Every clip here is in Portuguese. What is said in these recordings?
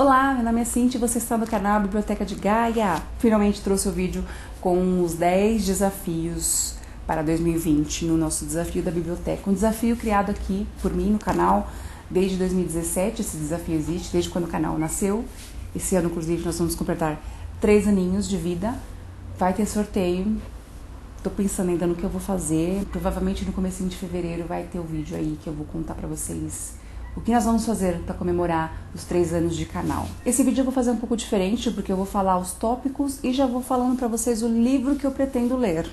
Olá, meu nome é Cintia e você está no canal Biblioteca de Gaia. Finalmente trouxe o vídeo com os 10 desafios para 2020 no nosso desafio da biblioteca. Um desafio criado aqui por mim no canal desde 2017, esse desafio existe desde quando o canal nasceu. Esse ano, inclusive, nós vamos completar 3 aninhos de vida. Vai ter sorteio. Tô pensando ainda no que eu vou fazer. Provavelmente no comecinho de fevereiro vai ter o vídeo aí que eu vou contar pra vocês o que nós vamos fazer para comemorar os 3 anos de canal. Esse vídeo eu vou fazer um pouco diferente, porque eu vou falar os tópicos e já vou falando para vocês o livro que eu pretendo ler.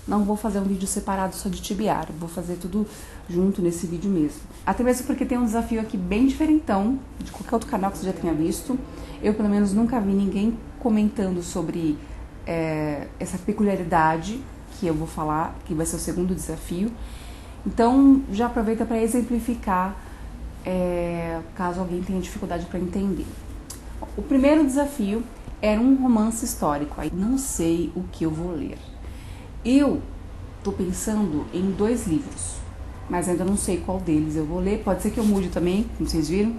Não vou fazer um vídeo separado só de tibiar, vou fazer tudo junto nesse vídeo mesmo. Até mesmo porque tem um desafio aqui bem diferentão de qualquer outro canal que você já tenha visto. Eu, pelo menos, nunca vi ninguém comentando sobre essa peculiaridade que eu vou falar, que vai ser o segundo desafio. Então, já aproveita para exemplificar caso alguém tenha dificuldade para entender. O primeiro desafio era um romance histórico. Aí não sei o que eu vou ler. Eu tô pensando em 2 livros, mas ainda não sei qual deles eu vou ler. Pode ser que eu mude também, como vocês viram.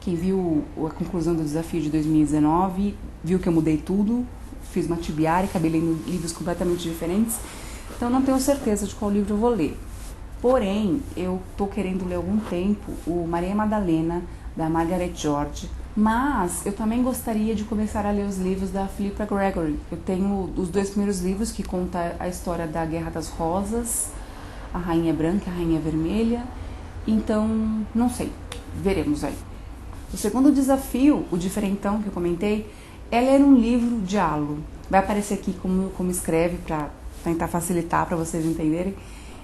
Quem viu a conclusão do desafio de 2019 viu que eu mudei tudo, fiz uma tibiara e acabei lendo livros completamente diferentes. Então não tenho certeza de qual livro eu vou ler. Porém, eu tô querendo ler há algum tempo o Maria Madalena, da Margaret George, mas eu também gostaria de começar a ler os livros da Philippa Gregory. Eu tenho os 2 primeiros livros que contam a história da Guerra das Rosas, a Rainha Branca e a Rainha Vermelha, então não sei, veremos aí. O segundo desafio, o diferentão que eu comentei, é ler um livro diálogo. Vai aparecer aqui como escreve para tentar facilitar para vocês entenderem.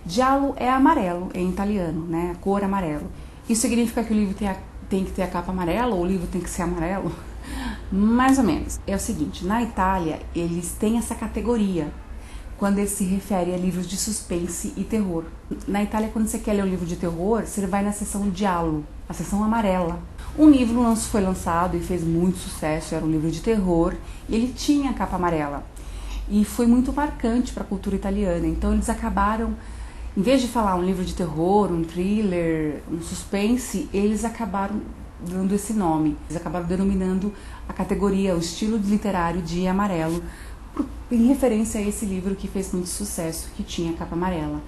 Giallo é amarelo, em italiano, né? A cor amarelo. Isso significa que o livro tem que ter a capa amarela ou o livro tem que ser amarelo? Mais ou menos. É o seguinte, na Itália eles têm essa categoria quando ele se refere a livros de suspense e terror. Na Itália, quando você quer ler um livro de terror, você vai na seção Giallo, a seção amarela. Um livro foi lançado e fez muito sucesso, era um livro de terror, e ele tinha a capa amarela. E foi muito marcante para a cultura italiana, então eles acabaram, em vez de falar um livro de terror, um thriller, um suspense, eles acabaram dando esse nome. Eles acabaram denominando a categoria, o estilo literário de amarelo, em referência a esse livro que fez muito sucesso, que tinha a capa amarela.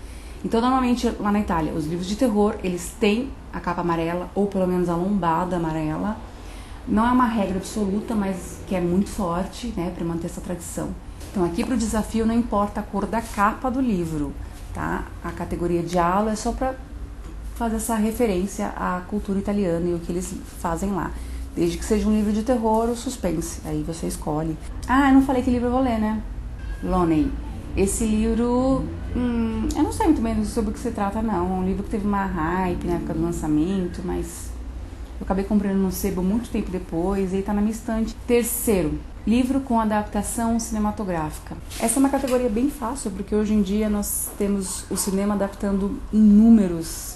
Então, normalmente, lá na Itália, os livros de terror, eles têm a capa amarela, ou pelo menos a lombada amarela. Não é uma regra absoluta, mas que é muito forte, né, para manter essa tradição. Então, aqui para o desafio, não importa a cor da capa do livro. Tá? A categoria Giallo é só para fazer essa referência à cultura italiana e o que eles fazem lá. Desde que seja um livro de terror ou suspense, aí você escolhe. Ah, eu não falei que livro eu vou ler, né? Loney. Esse livro, eu não sei muito bem sobre o que se trata, não. É um livro que teve uma hype na época do lançamento, mas eu acabei comprando no sebo muito tempo depois e tá na minha estante. Terceiro, livro com adaptação cinematográfica. Essa é uma categoria bem fácil, porque hoje em dia nós temos o cinema adaptando inúmeros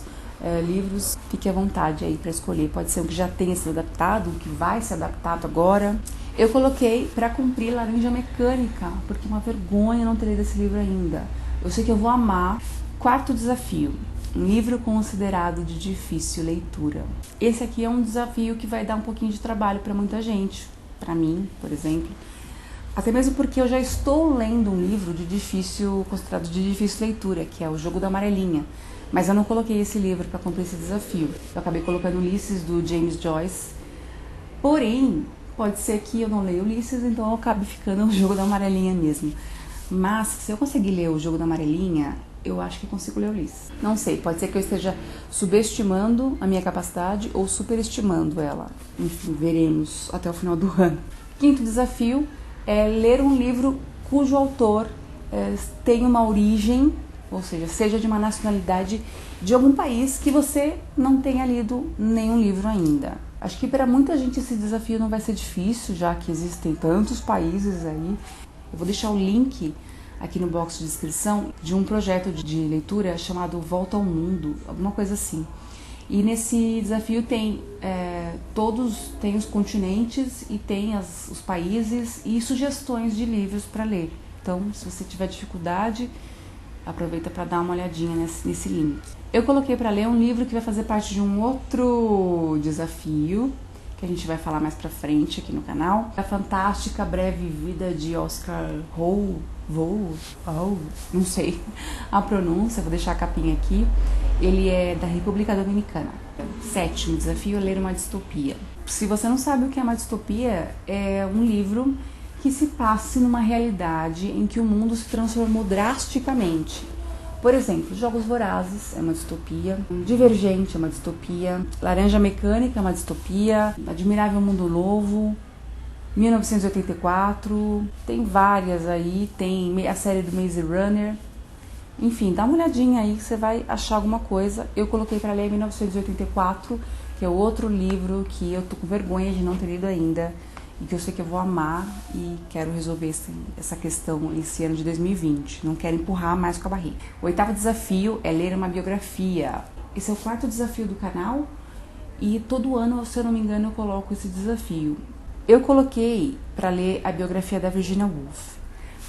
livros. Fique à vontade aí para escolher. Pode ser um que já tenha sido adaptado, um que vai ser adaptado agora. Eu coloquei para cumprir Laranja Mecânica, porque é uma vergonha não ter lido esse livro ainda. Eu sei que eu vou amar. Quarto desafio. Um livro considerado de difícil leitura. Esse aqui é um desafio que vai dar um pouquinho de trabalho para muita gente. Para mim, por exemplo. Até mesmo porque eu já estou lendo um livro considerado de difícil leitura, que é O Jogo da Amarelinha. Mas eu não coloquei esse livro para cumprir esse desafio. Eu acabei colocando Ulisses, do James Joyce. Porém, pode ser que eu não leia Ulisses, então eu acabe ficando O Jogo da Amarelinha mesmo. Mas, se eu conseguir ler O Jogo da Amarelinha, eu acho que consigo ler Ulisses. Não sei, pode ser que eu esteja subestimando a minha capacidade ou superestimando ela. Enfim, veremos até o final do ano. Quinto desafio é ler um livro cujo autor tem uma origem, ou seja de uma nacionalidade de algum país que você não tenha lido nenhum livro ainda. Acho que para muita gente esse desafio não vai ser difícil, já que existem tantos países aí. Eu vou deixar o link aqui no box de descrição de um projeto de leitura chamado Volta ao Mundo, alguma coisa assim. E nesse desafio tem tem os continentes e tem os países e sugestões de livros para ler. Então, se você tiver dificuldade, aproveita para dar uma olhadinha nesse link. Eu coloquei para ler um livro que vai fazer parte de um outro desafio, que a gente vai falar mais pra frente aqui no canal. A Fantástica Breve Vida de Oscar não sei a pronúncia, vou deixar a capinha aqui. Ele é da República Dominicana. 7º desafio é ler uma distopia. Se você não sabe o que é uma distopia, é um livro que se passe numa realidade em que o mundo se transformou drasticamente. Por exemplo, Jogos Vorazes é uma distopia, Divergente é uma distopia, Laranja Mecânica é uma distopia, Admirável Mundo Novo, 1984, tem várias aí, tem a série do Maze Runner. Enfim, dá uma olhadinha aí que você vai achar alguma coisa. Eu coloquei para ler 1984, que é outro livro que eu tô com vergonha de não ter lido ainda e que eu sei que eu vou amar e quero resolver essa questão esse ano de 2020. Não quero empurrar mais com a barriga. O 8º desafio é ler uma biografia. Esse é o 4º desafio do canal e todo ano, se eu não me engano, eu coloco esse desafio. Eu coloquei para ler a biografia da Virginia Woolf,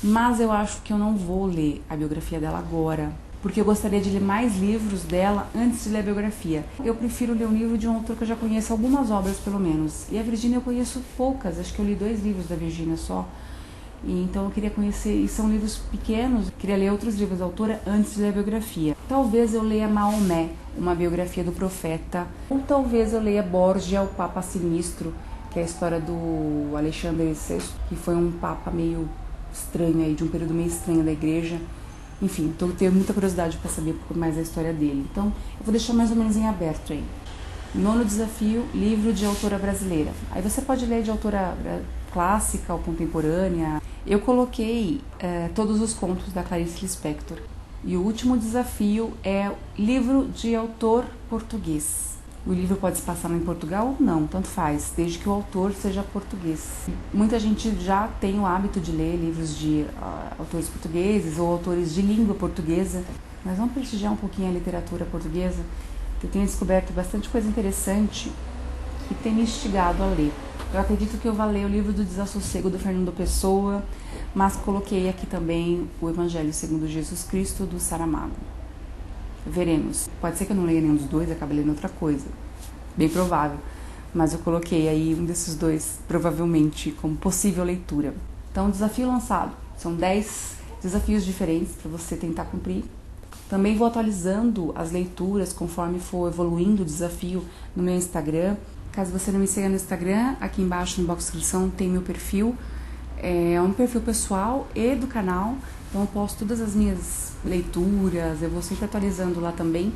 mas eu acho que eu não vou ler a biografia dela agora, porque eu gostaria de ler mais livros dela antes de ler a biografia. Eu prefiro ler um livro de um autor que eu já conheço algumas obras, pelo menos. E a Virginia eu conheço poucas, acho que eu li 2 livros da Virginia só. E então eu queria conhecer, e são livros pequenos, eu queria ler outros livros da autora antes de ler a biografia. Talvez eu leia Maomé, uma biografia do profeta, ou talvez eu leia Borgia, o Papa Sinistro, que é a história do Alexandre VI, que foi um papa meio estranho aí, de um período meio estranho da igreja. Enfim, eu tenho muita curiosidade para saber mais a história dele. Então, eu vou deixar mais ou menos em aberto aí. 9º desafio, livro de autora brasileira. Aí você pode ler de autora clássica ou contemporânea. Eu coloquei todos os contos da Clarice Lispector. E o último desafio é livro de autor português. O livro pode se passar em Portugal ou não, tanto faz, desde que o autor seja português. Muita gente já tem o hábito de ler livros de autores portugueses ou autores de língua portuguesa, mas vamos prestigiar um pouquinho a literatura portuguesa, que eu tenho descoberto bastante coisa interessante que tem me instigado a ler. Eu acredito que eu vou ler o livro do Desassossego do Fernando Pessoa, mas coloquei aqui também o Evangelho segundo Jesus Cristo do Saramago. Veremos. Pode ser que eu não leia nenhum dos dois, acabe lendo outra coisa. Bem provável. Mas eu coloquei aí um desses dois, provavelmente, como possível leitura. Então, desafio lançado. São 10 desafios diferentes para você tentar cumprir. Também vou atualizando as leituras conforme for evoluindo o desafio no meu Instagram. Caso você não me siga no Instagram, aqui embaixo no box de descrição tem meu perfil. É um perfil pessoal e do canal. Então eu posto todas as minhas leituras, eu vou sempre atualizando lá também.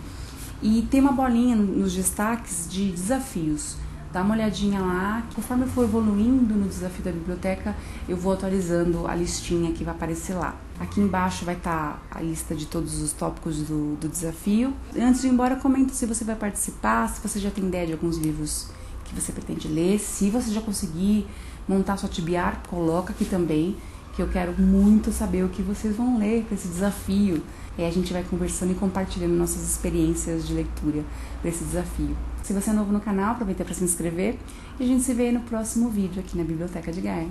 E tem uma bolinha nos destaques de desafios. Dá uma olhadinha lá, conforme eu for evoluindo no desafio da biblioteca, eu vou atualizando a listinha que vai aparecer lá. Aqui embaixo vai estar a lista de todos os tópicos do desafio. Antes de ir embora, comenta se você vai participar, se você já tem ideia de alguns livros que você pretende ler. Se você já conseguir montar sua TBR, coloca aqui também, que eu quero muito saber o que vocês vão ler para esse desafio. E a gente vai conversando e compartilhando nossas experiências de leitura para esse desafio. Se você é novo no canal, aproveita para se inscrever e a gente se vê no próximo vídeo aqui na Biblioteca de Gaia.